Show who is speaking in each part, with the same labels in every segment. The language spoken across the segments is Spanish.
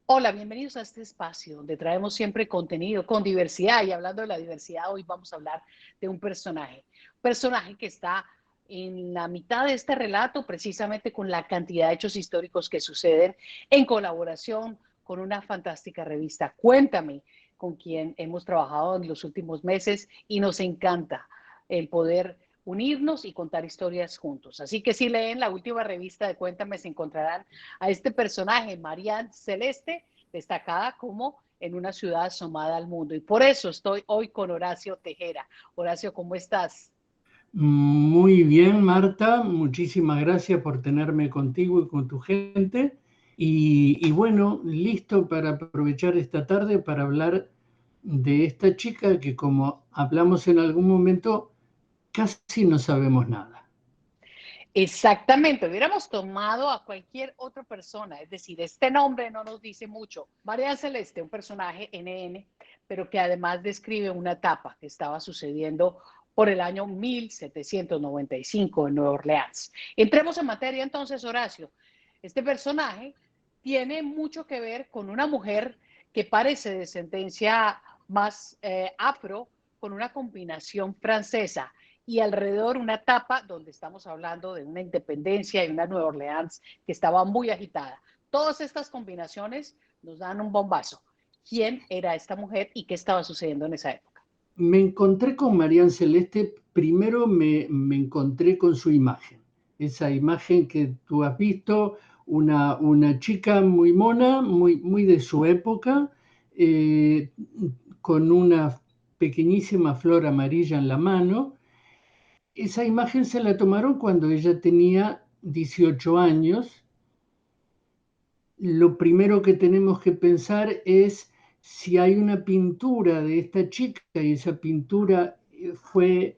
Speaker 1: Hola, bienvenidos a este espacio donde traemos siempre contenido con diversidad y hablando de la diversidad, hoy vamos a hablar de un personaje que está en la mitad de este relato precisamente con la cantidad de hechos históricos que suceden en colaboración con una fantástica revista. Cuéntame, con quien hemos trabajado en los últimos meses y nos encanta el poder unirnos y contar historias juntos. Así que si leen la última revista de Cuéntame, se encontrarán a este personaje, Marianne Celeste, destacada como en una ciudad asomada al mundo. Y por eso estoy hoy con Horacio Tejera. Horacio, ¿cómo estás?
Speaker 2: Muy bien, Marta, muchísimas gracias por tenerme contigo y con tu gente. Y bueno, listo para aprovechar esta tarde para hablar de esta chica que, como hablamos en algún momento, casi no sabemos nada.
Speaker 1: Exactamente, hubiéramos tomado a cualquier otra persona, es decir, este nombre no nos dice mucho. María Celeste, un personaje NN, pero que además describe una etapa que estaba sucediendo por el año 1795 en Nueva Orleans. Entremos en materia entonces, Horacio. Este personaje tiene mucho que ver con una mujer que parece de descendencia más afro, con una combinación francesa y alrededor una etapa donde estamos hablando de una independencia y una Nueva Orleans que estaba muy agitada. Todas estas combinaciones nos dan un bombazo. ¿Quién era esta mujer y qué estaba sucediendo en esa época?
Speaker 2: Me encontré con Marian Celeste, primero me encontré con su imagen, esa imagen que tú has visto, una chica muy mona, muy de su época, eh, con una pequeñísima flor amarilla en la mano. Esa imagen se la tomaron cuando ella tenía 18 años. Lo primero que tenemos que pensar es si hay una pintura de esta chica y esa pintura fue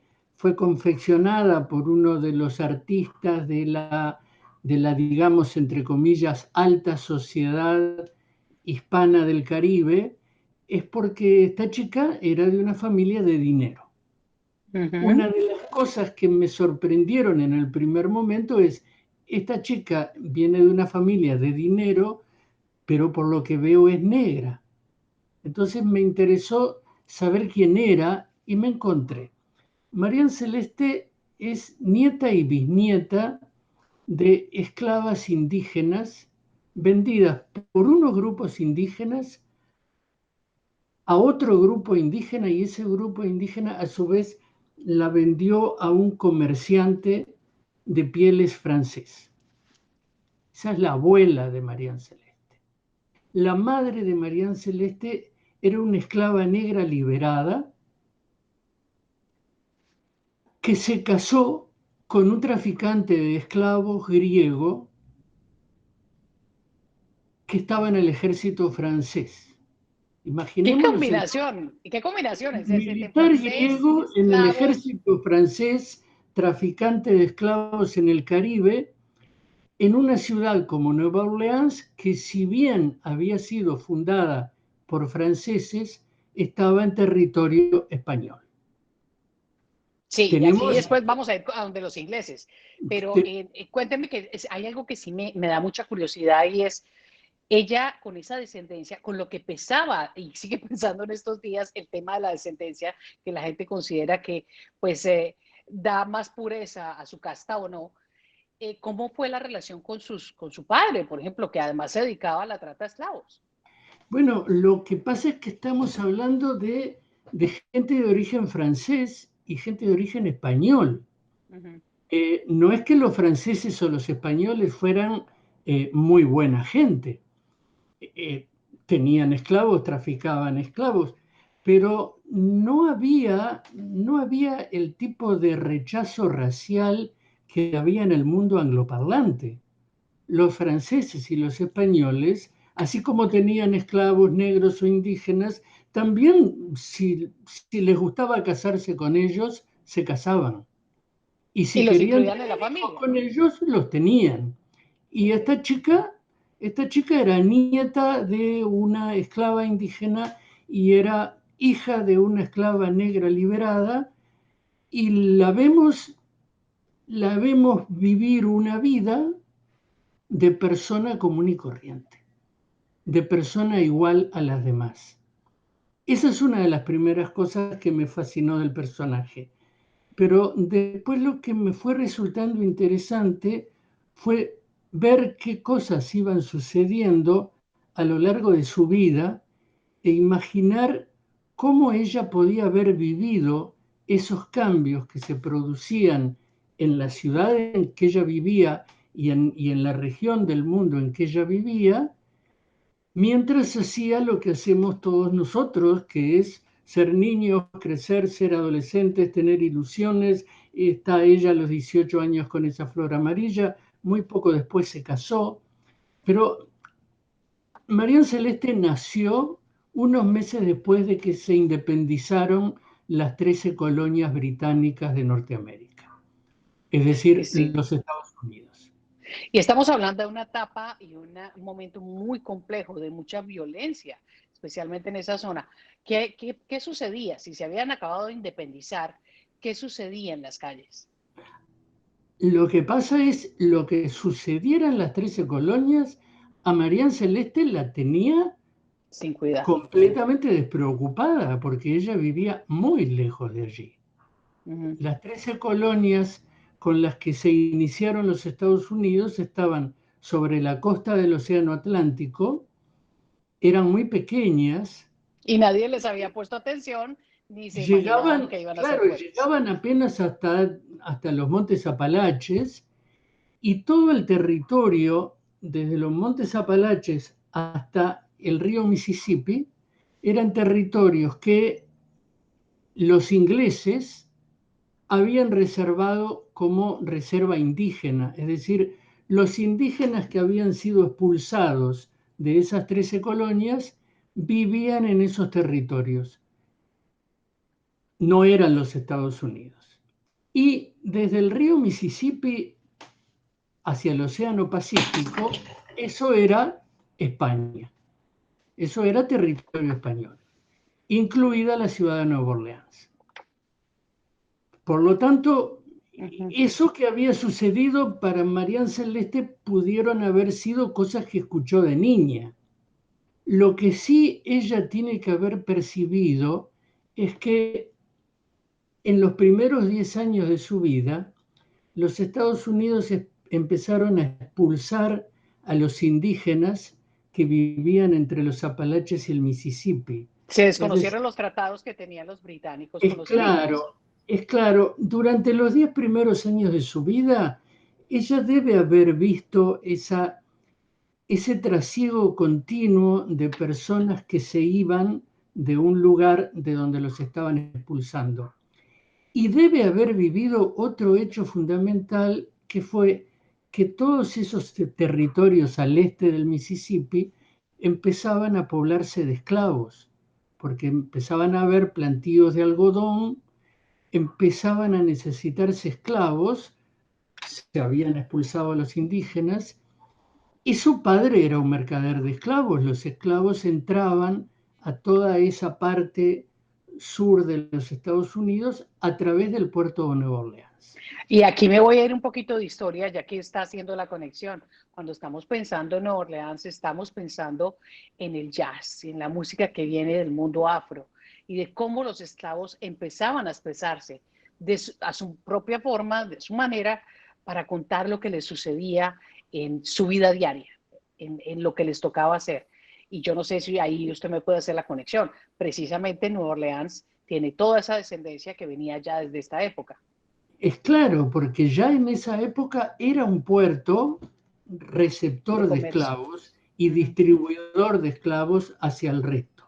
Speaker 2: confeccionada por uno de los artistas de la, digamos, entre comillas, alta sociedad hispana del Caribe, es porque esta chica era de una familia de dinero.
Speaker 1: Uh
Speaker 2: Una
Speaker 1: -huh.
Speaker 2: de las cosas que me sorprendieron en el primer momento es, esta chica viene de una familia de dinero, pero por lo que veo es negra. Entonces me interesó saber quién era y me encontré. Marian Celeste es nieta y bisnieta de esclavas indígenas vendidas por unos grupos indígenas a otro grupo indígena y ese grupo indígena a su vez la vendió a un comerciante de pieles francés. Esa es la abuela de Marian Celeste. La madre de Marian Celeste era una esclava negra liberada que se casó con un traficante de esclavos griego que estaba en el ejército francés. Imaginémonos el
Speaker 1: Qué combinación es ese de
Speaker 2: militar
Speaker 1: francés,
Speaker 2: griego en el
Speaker 1: esclavos.
Speaker 2: ejército francés, traficante de esclavos en el Caribe, en una ciudad como Nueva Orleans, que si bien había sido fundada por franceses, estaba en territorio español.
Speaker 1: Sí, y así
Speaker 2: Tenemos,
Speaker 1: después vamos a ir a donde los ingleses. Pero cuénteme que hay algo que sí me da mucha curiosidad y es ella con esa descendencia, con lo que pesaba y sigue pensando en estos días el tema de la descendencia, que la gente considera que pues da más pureza a su casta o no. ¿Cómo fue la relación con su padre, por ejemplo, que además se dedicaba a la trata de esclavos?
Speaker 2: bueno, lo que pasa es que estamos hablando de gente de origen francés y gente de origen español.
Speaker 1: Uh -huh.
Speaker 2: No es que los franceses o los españoles fueran muy buena gente. Eh, Tenían esclavos, traficaban esclavos, pero no había el tipo de rechazo racial que había en el mundo angloparlante. Los franceses y los españoles, así como tenían esclavos negros o indígenas, también si les gustaba casarse con ellos, se casaban. Y
Speaker 1: Y
Speaker 2: si
Speaker 1: los
Speaker 2: querían
Speaker 1: incluían en la
Speaker 2: tener hijos
Speaker 1: familia.
Speaker 2: con ellos, los tenían. Y
Speaker 1: Ok.
Speaker 2: esta chica era nieta de una esclava indígena y era hija de una esclava negra liberada y la vemos vivir una vida de persona común y corriente. de persona igual a las demás. Esa es una de las primeras cosas que me fascinó del personaje. Pero después lo que me fue resultando interesante fue ver qué cosas iban sucediendo a lo largo de su vida e imaginar cómo ella podía haber vivido esos cambios que se producían en la ciudad en que ella vivía y en la región del mundo en que ella vivía, mientras hacía lo que hacemos todos nosotros, que es ser niños, crecer, ser adolescentes, tener ilusiones. Está ella a los 18 años con esa flor amarilla, muy poco después se casó, pero María Celeste nació unos meses después de que se independizaron las 13 colonias británicas de Norteamérica, es
Speaker 1: Y
Speaker 2: decir,
Speaker 1: sí.
Speaker 2: los Estados Unidos.
Speaker 1: Y estamos hablando de una etapa y un momento muy complejo, de mucha violencia, especialmente en esa zona. ¿Qué sucedía? Si se habían acabado de independizar, ¿qué sucedía en las calles?
Speaker 2: Lo que pasa es, lo que sucediera en las 13 colonias, a María Celeste la tenía
Speaker 1: Sin cuidado.
Speaker 2: completamente despreocupada, porque ella vivía muy lejos de allí.
Speaker 1: Ujú.
Speaker 2: Las 13 colonias con las que se iniciaron los Estados Unidos estaban sobre la costa del Océano Atlántico, eran muy pequeñas,
Speaker 1: Y nadie les había puesto atención ni se imaginaban
Speaker 2: llegaban,
Speaker 1: que iban a ser
Speaker 2: claro,
Speaker 1: fuertes.
Speaker 2: llegaban apenas hasta los Montes Apalaches, y todo el territorio, desde los Montes Apalaches hasta el río Mississippi, eran territorios que los ingleses habían reservado como reserva indígena, es decir, los indígenas que habían sido expulsados de esas 13 colonias vivían en esos territorios, no eran los Estados Unidos. Y desde el río Mississippi hacia el Océano Pacífico, eso era España, eso era territorio español, incluida la ciudad de Nueva Orleans. Por lo tanto,
Speaker 1: Ujú.
Speaker 2: eso que había sucedido para María Celeste pudieron haber sido cosas que escuchó de niña. Lo que sí ella tiene que haber percibido es que en los primeros 10 años de su vida, los Estados Unidos empezaron a expulsar a los indígenas que vivían entre los Apalaches y el Mississippi.
Speaker 1: Se
Speaker 2: Es decir,
Speaker 1: desconocieron los tratados que tenían los británicos con
Speaker 2: es
Speaker 1: los indígenas.
Speaker 2: claro, es claro, durante los 10 primeros años de su vida, ella debe haber visto ese trasiego continuo de personas que se iban de un lugar de donde los estaban expulsando. Y debe haber vivido otro hecho fundamental que fue que todos esos territorios al este del Mississippi empezaban a poblarse de esclavos, porque empezaban a haber plantíos de algodón, empezaban a necesitarse esclavos, se habían expulsado a los indígenas, y su padre era un mercader de esclavos. Los esclavos entraban a toda esa parte sur de los Estados Unidos a través del puerto de Nueva Orleans.
Speaker 1: Y aquí me voy a ir un poquito de historia, ya que está haciendo la conexión. Cuando estamos pensando en Nueva Orleans, estamos pensando en el jazz, en la música que viene del mundo afro y de cómo los esclavos empezaban a expresarse a su propia forma, de su manera, para contar lo que les sucedía en su vida diaria, en lo que les tocaba hacer. Y yo no sé si ahí usted me puede hacer la conexión. Precisamente Nueva Orleans tiene toda esa descendencia que venía ya desde esta época.
Speaker 2: Es claro, porque ya en esa época era un puerto
Speaker 1: De
Speaker 2: receptor de
Speaker 1: comercio.
Speaker 2: esclavos y
Speaker 1: Uh -huh.
Speaker 2: distribuidor de esclavos hacia el resto.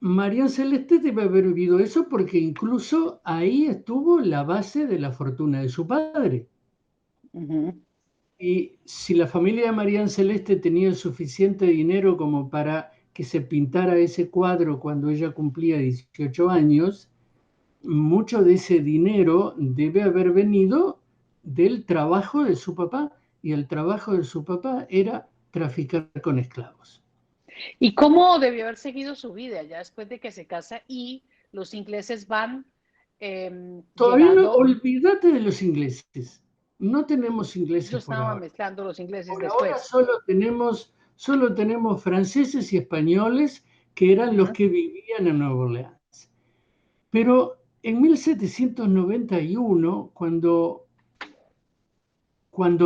Speaker 2: María Celeste debe haber vivido eso porque incluso ahí estuvo la base de la fortuna de su padre.
Speaker 1: Uh -huh.
Speaker 2: Y si la familia de María Celeste tenía suficiente dinero como para que se pintara ese cuadro cuando ella cumplía 18 años, mucho de ese dinero debe haber venido del trabajo de su papá, y el trabajo de su papá era traficar con esclavos.
Speaker 1: ¿Y cómo debió haber seguido su vida ya después de que se casa y los ingleses van
Speaker 2: Todavía no,
Speaker 1: llegando?
Speaker 2: olvídate de los ingleses. No tenemos
Speaker 1: Yo
Speaker 2: ingleses por
Speaker 1: estaba
Speaker 2: ahora.
Speaker 1: mezclando los ingleses
Speaker 2: Por ahora
Speaker 1: después.
Speaker 2: solo tenemos franceses y españoles que eran los que vivían en Nueva Orleans. Pero en 1791, cuando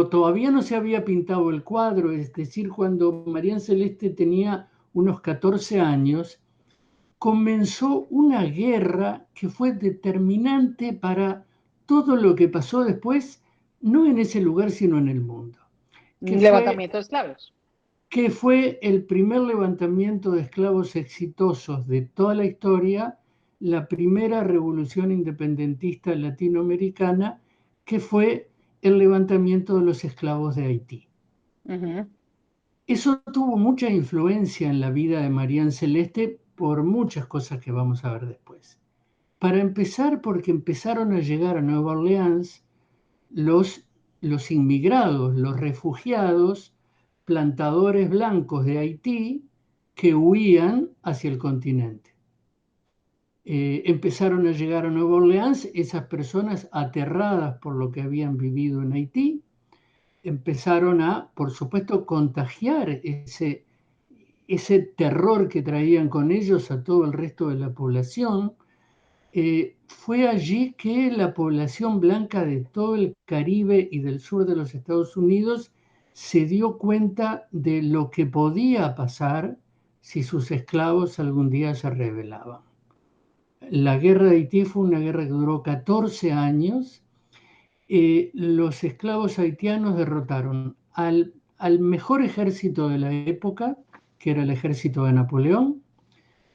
Speaker 2: todavía no se había pintado el cuadro, es decir, cuando María Celeste tenía unos 14 años, comenzó una guerra que fue determinante para todo lo que pasó después, no en ese lugar, sino en el mundo, que fue,
Speaker 1: Levantamiento de esclavos.
Speaker 2: que fue el primer levantamiento de esclavos exitosos de toda la historia, la primera revolución independentista latinoamericana, que fue el levantamiento de los esclavos de Haití. Eso tuvo mucha influencia en la vida de María Celeste por muchas cosas que vamos a ver después. Para empezar, porque empezaron a llegar a Nueva Orleans los, los inmigrados, los refugiados, plantadores blancos de Haití que huían hacia el continente. Empezaron a llegar a Nueva Orleans esas personas aterradas por lo que habían vivido en Haití, empezaron a, por supuesto, contagiar ese terror que traían con ellos a todo el resto de la población. Fue allí que la población blanca de todo el Caribe y del sur de los Estados Unidos se dio cuenta de lo que podía pasar si sus esclavos algún día se rebelaban. La guerra de Haití fue una guerra que duró 14 años. Los esclavos haitianos derrotaron al mejor ejército de la época, que era el ejército de Napoleón,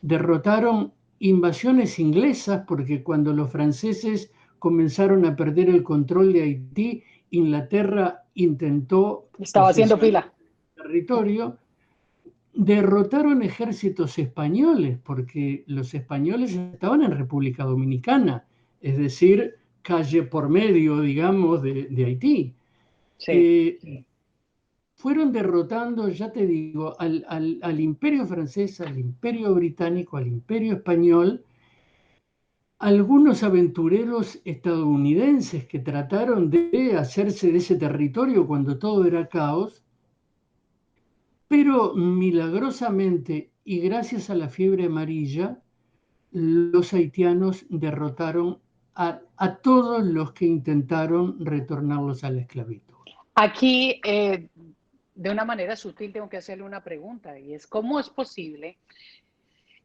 Speaker 2: derrotaron invasiones inglesas, porque cuando los franceses comenzaron a perder el control de Haití, Inglaterra intentó
Speaker 1: Estaba haciendo
Speaker 2: posesionar
Speaker 1: fila.
Speaker 2: el territorio, derrotaron ejércitos españoles, porque los españoles estaban en República Dominicana, es decir, calle por medio, digamos, de Haití.
Speaker 1: Sí.
Speaker 2: Fueron derrotando, ya te digo, al imperio francés, al imperio británico, al imperio español, algunos aventureros estadounidenses que trataron de hacerse de ese territorio cuando todo era caos, pero milagrosamente y gracias a la fiebre amarilla, los haitianos derrotaron a todos los que intentaron retornarlos a la esclavitud.
Speaker 1: Aquí, de una manera sutil, tengo que hacerle una pregunta y es, ¿cómo es posible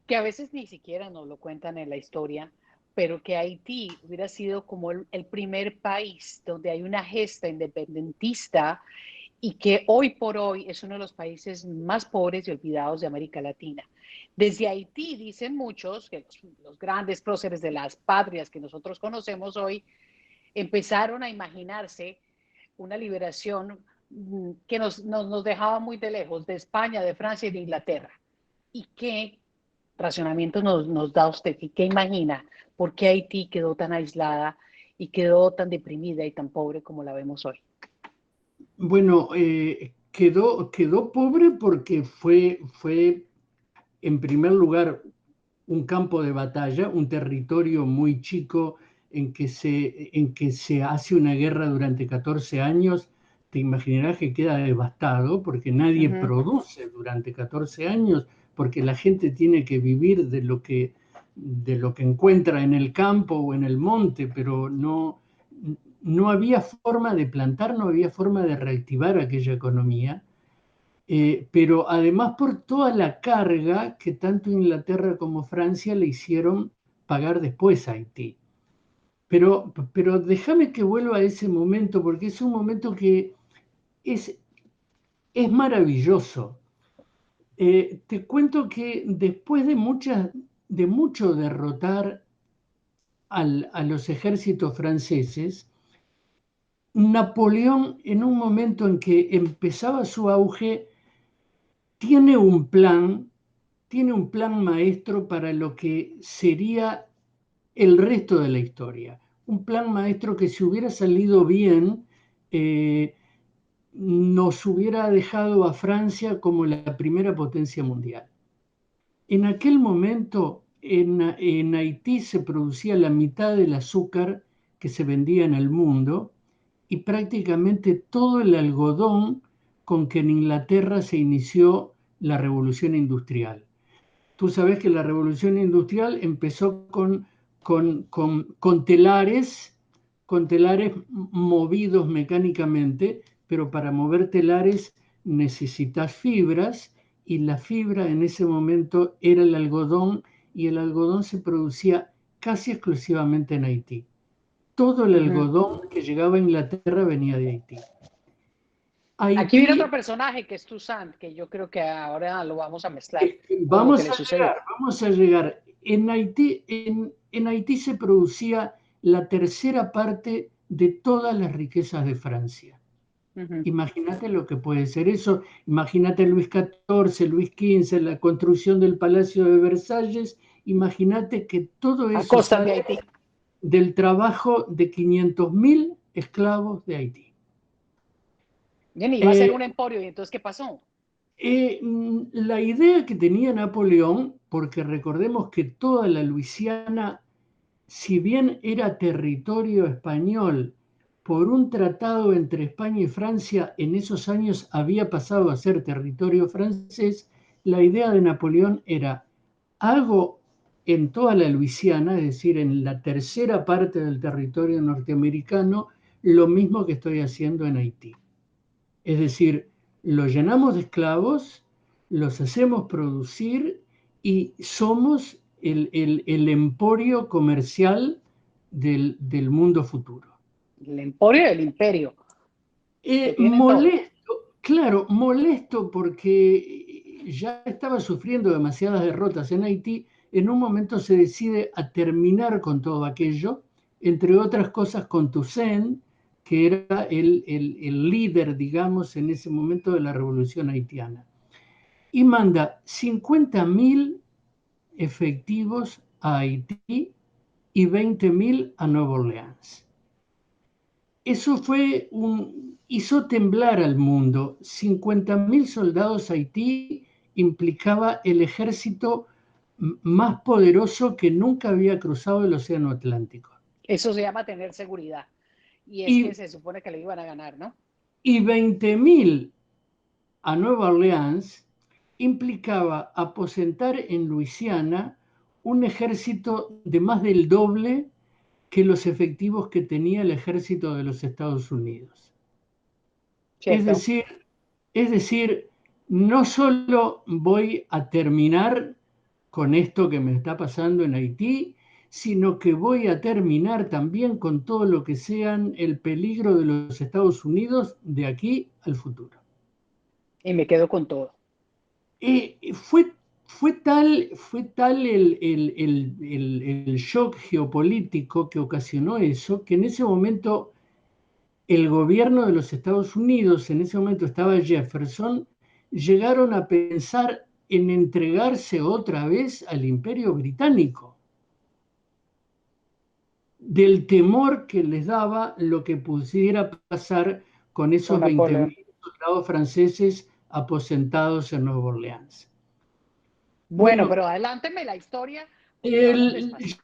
Speaker 1: que a veces ni siquiera nos lo cuentan en la historia, pero que Haití hubiera sido como el primer país donde hay una gesta independentista y que hoy por hoy es uno de los países más pobres y olvidados de América Latina? Desde Haití dicen muchos que los grandes próceres de las patrias que nosotros conocemos hoy empezaron a imaginarse una liberación que nos dejaba muy de lejos de España, de Francia y de Inglaterra. ¿Y qué racionamiento nos da usted? ¿Y qué imagina? ¿Por qué Haití quedó tan aislada y quedó tan deprimida y tan pobre como la vemos hoy?
Speaker 2: Bueno, quedó pobre porque fue, en primer lugar, un campo de batalla, un territorio muy chico en que se hace una guerra durante 14 años. Te imaginarás que queda devastado porque nadie produce durante 14 años, porque la gente tiene que vivir de lo que encuentra en el campo o en el monte, pero no había forma de plantar, no había forma de reactivar aquella economía. Pero además por toda la carga que tanto Inglaterra como Francia le hicieron pagar después a Haití. Pero déjame que vuelva a ese momento, porque es un momento que es maravilloso. Te cuento que después de mucho derrotar a los ejércitos franceses, Napoleón, en un momento en que empezaba su auge, tiene un plan maestro para lo que sería el resto de la historia. Un plan maestro que si hubiera salido bien, nos hubiera dejado a Francia como la primera potencia mundial. En aquel momento, en Haití se producía la mitad del azúcar que se vendía en el mundo y prácticamente todo el algodón con que en Inglaterra se inició la Revolución Industrial. Tú sabes que la Revolución Industrial empezó con telares movidos mecánicamente, pero para mover telares necesitas fibras, y la fibra en ese momento era el algodón, y el algodón se producía casi exclusivamente en Haití. Todo el
Speaker 1: Ujú.
Speaker 2: algodón que llegaba a Inglaterra venía de Haití.
Speaker 1: Aquí viene otro
Speaker 2: Haití,
Speaker 1: personaje que es Toussaint, que yo creo que ahora lo vamos a mezclar con lo que
Speaker 2: vamos
Speaker 1: le
Speaker 2: a
Speaker 1: sucedió.
Speaker 2: llegar, vamos a llegar. En Haití se producía la tercera parte de todas las riquezas de Francia.
Speaker 1: Ujú.
Speaker 2: Imagínate lo que puede ser eso. Imagínate Luis XIV, Luis XV, la construcción del Palacio de Versalles. Imagínate que todo
Speaker 1: A
Speaker 2: eso
Speaker 1: costas de
Speaker 2: sale
Speaker 1: Haití.
Speaker 2: del trabajo de 500.000 esclavos de Haití.
Speaker 1: Bien, iba a ser
Speaker 2: Eh,
Speaker 1: un emporio, ¿y entonces qué pasó?
Speaker 2: la idea que tenía Napoleón, porque recordemos que toda la Luisiana, si bien era territorio español, por un tratado entre España y Francia, en esos años había pasado a ser territorio francés. La idea de Napoleón era: hago en toda la Luisiana, es decir, en la tercera parte del territorio norteamericano, lo mismo que estoy haciendo en Haití. Es decir, los llenamos de esclavos, los hacemos producir y somos el emporio comercial del mundo futuro.
Speaker 1: El emporio del imperio. Lo tienen todo.
Speaker 2: Molesto, claro, molesto porque ya estaba sufriendo demasiadas derrotas en Haití. En un momento se decide a terminar con todo aquello, entre otras cosas con Toussaint, que era el líder, digamos, en ese momento de la revolución haitiana. Y manda 50.000 efectivos a Haití y 20.000 a Nueva Orleans. Eso hizo temblar al mundo. 50.000 soldados a Haití implicaba el ejército más poderoso que nunca había cruzado el Océano Atlántico.
Speaker 1: Eso se llama tener seguridad. Y es que
Speaker 2: Y,
Speaker 1: se supone que le iban a ganar, ¿no?
Speaker 2: y 20.000 a Nueva Orleans implicaba aposentar en Luisiana un ejército de más del doble que los efectivos que tenía el ejército de los Estados Unidos. Es
Speaker 1: ¿Cierto?
Speaker 2: decir, es decir, no solo voy a terminar con esto que me está pasando en Haití, sino que voy a terminar también con todo lo que sean el peligro de los Estados Unidos de aquí al futuro.
Speaker 1: Y me quedo con todo.
Speaker 2: Fue, fue tal el shock geopolítico que ocasionó eso, que en ese momento el gobierno de los Estados Unidos, en ese momento estaba Jefferson, llegaron a pensar en entregarse otra vez al Imperio Británico, del temor que les daba lo que pudiera pasar con
Speaker 1: Con
Speaker 2: esos
Speaker 1: Napoleón.
Speaker 2: 20.000 soldados franceses aposentados en Nueva Orleans.
Speaker 1: Bueno,
Speaker 2: Bueno,
Speaker 1: pero adelánteme la historia porque vamos despacito.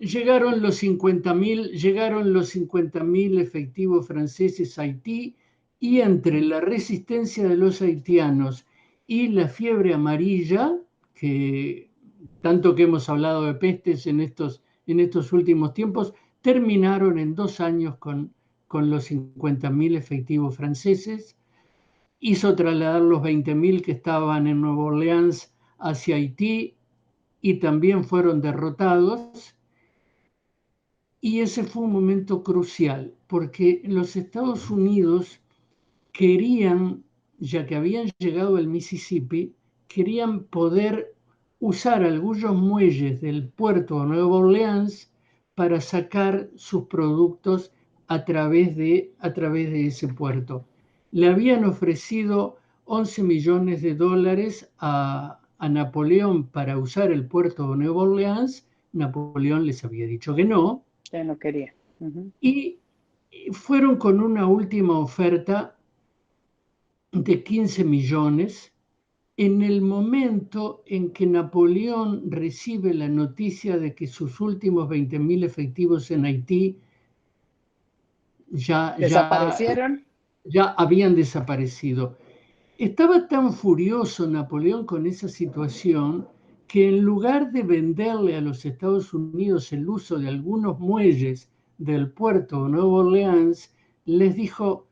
Speaker 2: llegaron los 50.000 efectivos franceses a Haití, y entre la resistencia de los haitianos y la fiebre amarilla, que tanto que hemos hablado de pestes en estos últimos tiempos, terminaron en 2 años con los 50.000 efectivos franceses. Hizo trasladar los 20.000 que estaban en Nueva Orleans hacia Haití, y también fueron derrotados. Y ese fue un momento crucial, porque los Estados Unidos querían, ya que habían llegado al Mississippi, querían poder usar algunos muelles del puerto de Nueva Orleans para sacar sus productos a través de ese puerto. Le habían ofrecido 11 millones de dólares a Napoleón para usar el puerto de Nueva Orleans. Napoleón les había dicho que no,
Speaker 1: Ya no quería. Ujú.
Speaker 2: y fueron con una última oferta de 15 millones. En el momento en que Napoleón recibe la noticia de que sus últimos 20.000 efectivos en Haití ya
Speaker 1: Desaparecieron.
Speaker 2: ya habían desaparecido. Estaba tan furioso Napoleón con esa situación que en lugar de venderle a los Estados Unidos el uso de algunos muelles del puerto de Nueva Orleans, les dijo,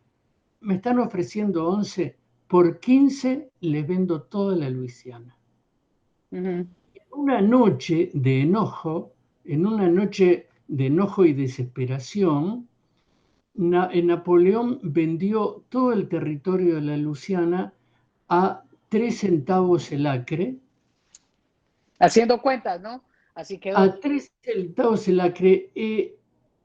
Speaker 2: me están ofreciendo 11, por 15 les vendo toda la Luisiana.
Speaker 1: Ujú.
Speaker 2: Una noche de enojo, en una noche de enojo y desesperación, Napoleón vendió todo el territorio de la Luisiana a 3 centavos el acre.
Speaker 1: Haciendo cuentas, ¿no? Así
Speaker 2: A
Speaker 1: quedó.
Speaker 2: 3 centavos el acre.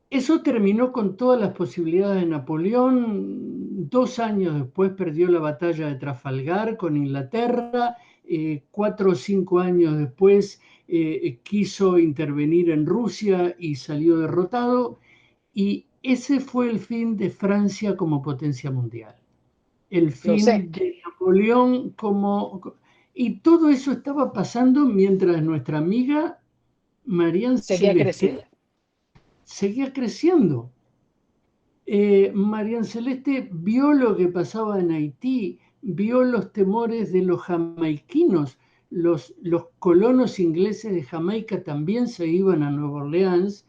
Speaker 2: Eso terminó con todas las posibilidades de Napoleón. 2 años después perdió la batalla de Trafalgar con Inglaterra. 4 o 5 años después quiso intervenir en Rusia y salió derrotado. Y ese fue el fin de Francia como potencia mundial. El
Speaker 1: Lo sé.
Speaker 2: fin de Napoleón como... Y todo eso estaba pasando mientras nuestra amiga Marianne
Speaker 1: Seguía creciendo.
Speaker 2: Celeste seguía creciendo. Marian Celeste vio lo que pasaba en Haití, vio los temores de los jamaiquinos. Los colonos ingleses de Jamaica también se iban a Nueva Orleans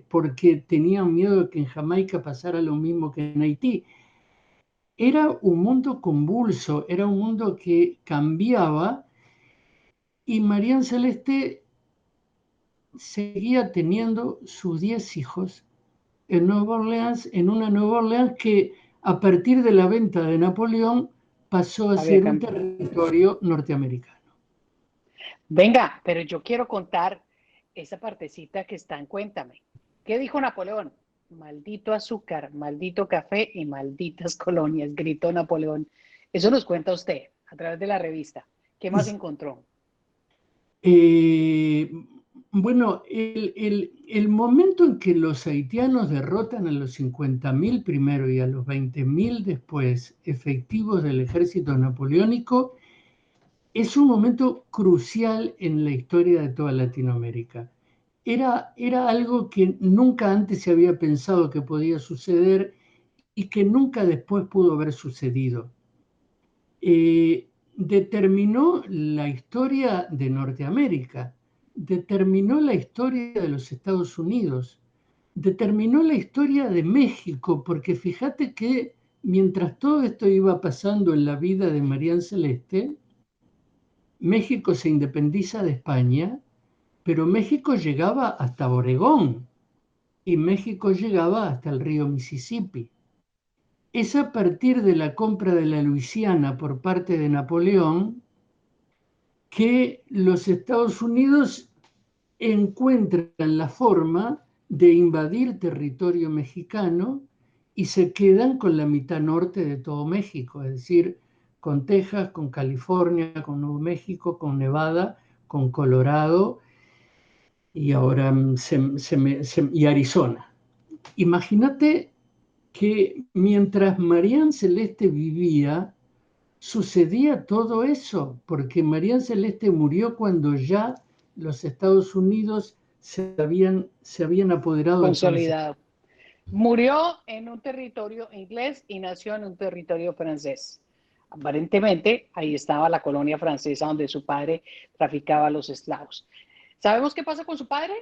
Speaker 2: porque tenían miedo de que en Jamaica pasara lo mismo que en Haití. Era un mundo convulso, era un mundo que cambiaba y Marian Celeste seguía teniendo sus 10 hijos en Nueva Orleans, en una Nueva Orleans que a partir de la venta de Napoleón pasó a
Speaker 1: Había
Speaker 2: ser un
Speaker 1: cambiado.
Speaker 2: territorio norteamericano.
Speaker 1: Venga, pero yo quiero contar esa partecita que está en Cuéntame. ¿Qué dijo Napoleón? Maldito azúcar, maldito café y malditas colonias, gritó Napoleón. Eso nos cuenta usted a través de la revista. ¿Qué más encontró?
Speaker 2: Eh, bueno, el momento en que los haitianos derrotan a los 50.000 primero y a los 20.000 después efectivos del ejército napoleónico es un momento crucial en la historia de toda Latinoamérica. Era algo que nunca antes se había pensado que podía suceder y que nunca después pudo haber sucedido. Determinó la historia de Norteamérica, determinó la historia de los Estados Unidos, determinó la historia de México, porque fíjate que mientras todo esto iba pasando en la vida de Marian Celeste, México se independiza de España, pero México llegaba hasta Oregón y México llegaba hasta el río Mississippi. Es a partir de la compra de la Luisiana por parte de Napoleón que los Estados Unidos encuentran la forma de invadir territorio mexicano y se quedan con la mitad norte de todo México, es decir, con Texas, con California, con Nuevo México, con Nevada, con Colorado y ahora y Arizona. Imagínate que mientras Marian Celeste vivía, sucedía todo eso, porque Marian Celeste murió cuando ya los Estados Unidos se habían apoderado de toda esa.
Speaker 1: Consolidado. Murió en un territorio inglés y nació en un territorio francés. Aparentemente, ahí estaba la colonia francesa donde su padre traficaba a los esclavos. ¿Sabemos qué pasa con su padre?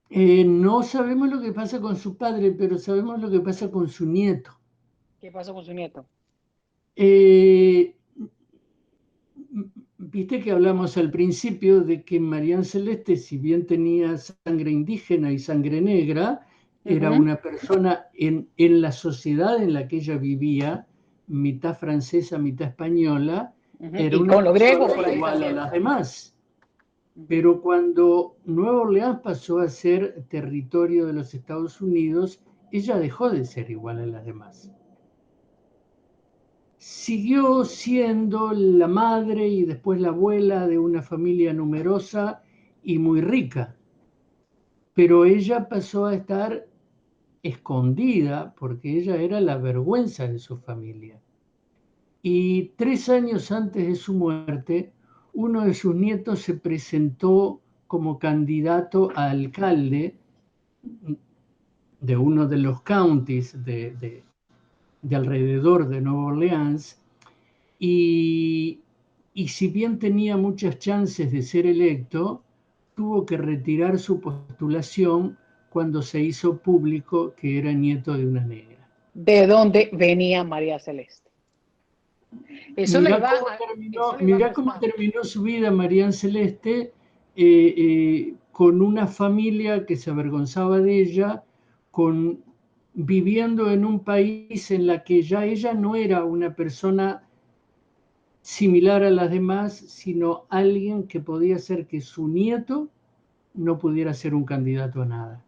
Speaker 2: No sabemos lo que pasa con su padre, pero sabemos lo que pasa con su nieto.
Speaker 1: ¿Qué pasó con su nieto?
Speaker 2: Eh, Viste que hablamos al principio de que Marian Celeste, si bien tenía sangre indígena y sangre negra,
Speaker 1: Uh
Speaker 2: era
Speaker 1: -huh,
Speaker 2: una persona en la sociedad en la que ella vivía, mitad francesa, mitad española,
Speaker 1: uh -huh.
Speaker 2: era
Speaker 1: Y
Speaker 2: una
Speaker 1: con lo
Speaker 2: persona
Speaker 1: griego por ahí
Speaker 2: igual a
Speaker 1: también.
Speaker 2: las demás.
Speaker 1: Uh -huh.
Speaker 2: Pero cuando Nueva Orleans pasó a ser territorio de los Estados Unidos, ella dejó de ser igual a las demás. Siguió siendo la madre y después la abuela de una familia numerosa y muy rica, pero ella pasó a estar escondida porque ella era la vergüenza de su familia. Y 3 años antes de su muerte, uno de sus nietos se presentó como candidato a alcalde de uno de los counties de alrededor de Nueva Orleans, y, y si bien tenía muchas chances de ser electo, tuvo que retirar su postulación cuando se hizo público que era nieto de una negra.
Speaker 1: ¿De dónde venía María Celeste?
Speaker 2: Mirá cómo
Speaker 1: Eso le iba a
Speaker 2: mirá cómo
Speaker 1: costar.
Speaker 2: terminó su vida María Celeste, con una familia que se avergonzaba de ella, viviendo en un país en la que ya ella no era una persona similar a las demás, sino alguien que podía ser que su nieto no pudiera ser un candidato a nada.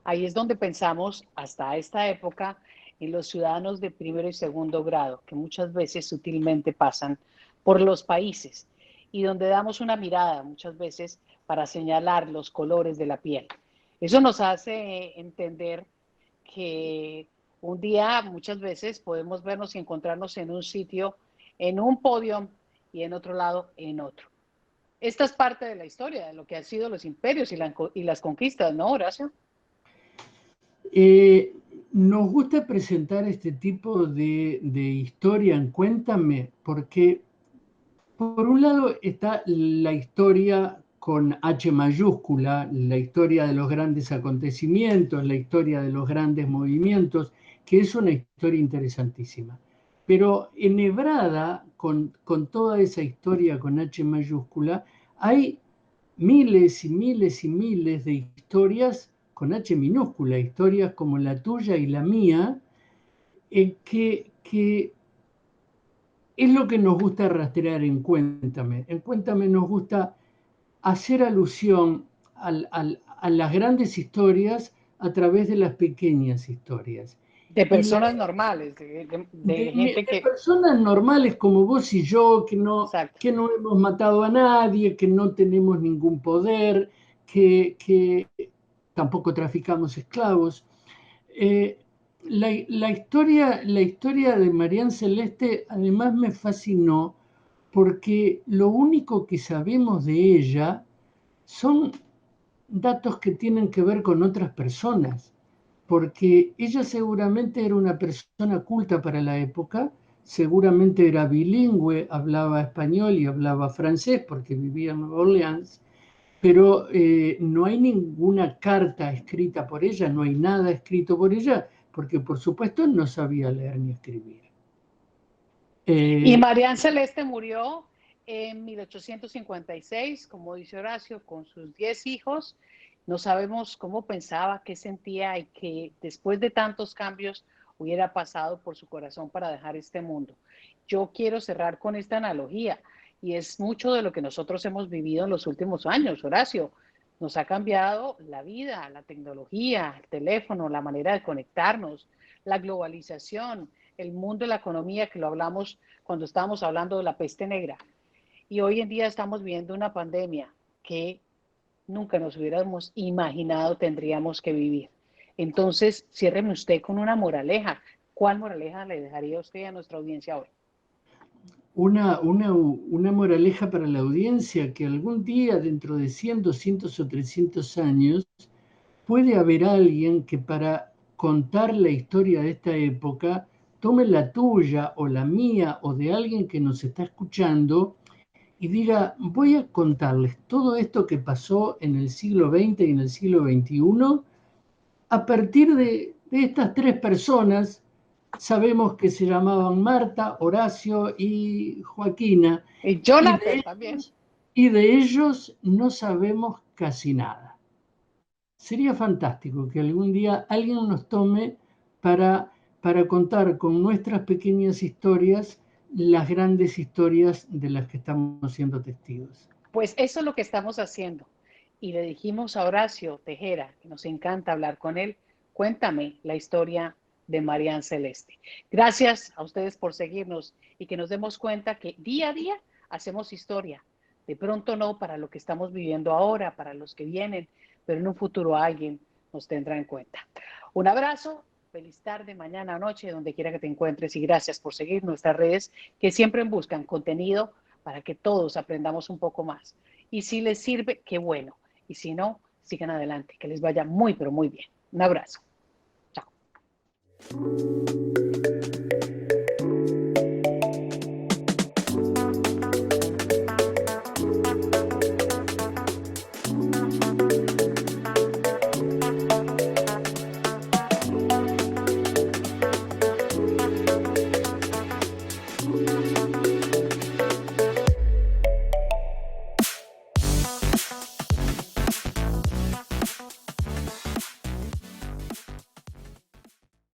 Speaker 1: Ahí es donde pensamos, hasta esta época, en los ciudadanos de primero y segundo grado, que muchas veces sutilmente pasan por los países y donde damos una mirada muchas veces para señalar los colores de la piel. Eso nos hace entender que un día muchas veces podemos vernos y encontrarnos en un sitio, en un podio y en otro lado en otro. Esta es parte de la historia, de lo que han sido los imperios y las conquistas, ¿no, Horacio?
Speaker 2: Eh, Nos gusta presentar este tipo de historia en Cuéntame, porque por un lado está la historia con H mayúscula, la historia de los grandes acontecimientos, la historia de los grandes movimientos, que es una historia interesantísima. Pero enhebrada con toda esa historia con H mayúscula, hay miles y miles y miles de historias con H minúscula, historias como la tuya y la mía, que es lo que nos gusta rastrear en Cuéntame. En Cuéntame nos gusta hacer alusión a las grandes historias a través de las pequeñas historias.
Speaker 1: De
Speaker 2: Y la,
Speaker 1: personas normales, de gente
Speaker 2: de
Speaker 1: que,
Speaker 2: personas normales como vos y yo,
Speaker 1: exacto.
Speaker 2: que no hemos matado a nadie, que no tenemos ningún poder, que tampoco traficamos esclavos. Eh, la historia de Marianne Celeste además me fascinó porque lo único que sabemos de ella son datos que tienen que ver con otras personas, porque ella seguramente era una persona culta para la época, seguramente era bilingüe, hablaba español y hablaba francés porque vivía en Nueva Orleans, pero no hay ninguna carta escrita por ella, no hay nada escrito por ella, porque por supuesto no sabía leer ni escribir.
Speaker 1: Y
Speaker 2: Eh,
Speaker 1: Marian Celeste murió en 1856, como dice Horacio, con sus 10 hijos. No sabemos cómo pensaba, qué sentía y que después de tantos cambios hubiera pasado por su corazón para dejar este mundo. Yo quiero cerrar con esta analogía y es mucho de lo que nosotros hemos vivido en los últimos años, Horacio. Nos ha cambiado la vida, la tecnología, el teléfono, la manera de conectarnos, la globalización, el mundo de la economía, que lo hablamos cuando estábamos hablando de la peste negra. Y hoy en día estamos viendo una pandemia que nunca nos hubiéramos imaginado tendríamos que vivir. Entonces, ciérreme usted con una moraleja. ¿Cuál moraleja le dejaría usted a nuestra audiencia hoy?
Speaker 2: una moraleja para la audiencia, que algún día, dentro de 100, 200 o 300 años, puede haber alguien que para contar la historia de esta época tome la tuya o la mía o de alguien que nos está escuchando y diga, voy a contarles todo esto que pasó en el siglo XX y en el siglo XXI a partir de estas tres personas. Sabemos que se llamaban Marta, Horacio y Joaquina,
Speaker 1: Y
Speaker 2: y
Speaker 1: Jonathan también.
Speaker 2: de ellos no sabemos casi nada. Sería fantástico que algún día alguien nos tome para contar con nuestras pequeñas historias las grandes historias de las que estamos siendo testigos.
Speaker 1: Pues eso es lo que estamos haciendo. Y le dijimos a Horacio Tejera, que nos encanta hablar con él, cuéntame la historia de Marian Celeste. Gracias a ustedes por seguirnos y que nos demos cuenta que día a día hacemos historia. De pronto no para lo que estamos viviendo ahora, para los que vienen, pero en un futuro alguien nos tendrá en cuenta. Un abrazo, feliz tarde, mañana, noche, donde quiera que te encuentres y gracias por seguir nuestras redes que siempre buscan contenido para que todos aprendamos un poco más. Y si les sirve, qué bueno. Y si no, sigan adelante, que les vaya muy, pero muy bien. Un abrazo. Chao.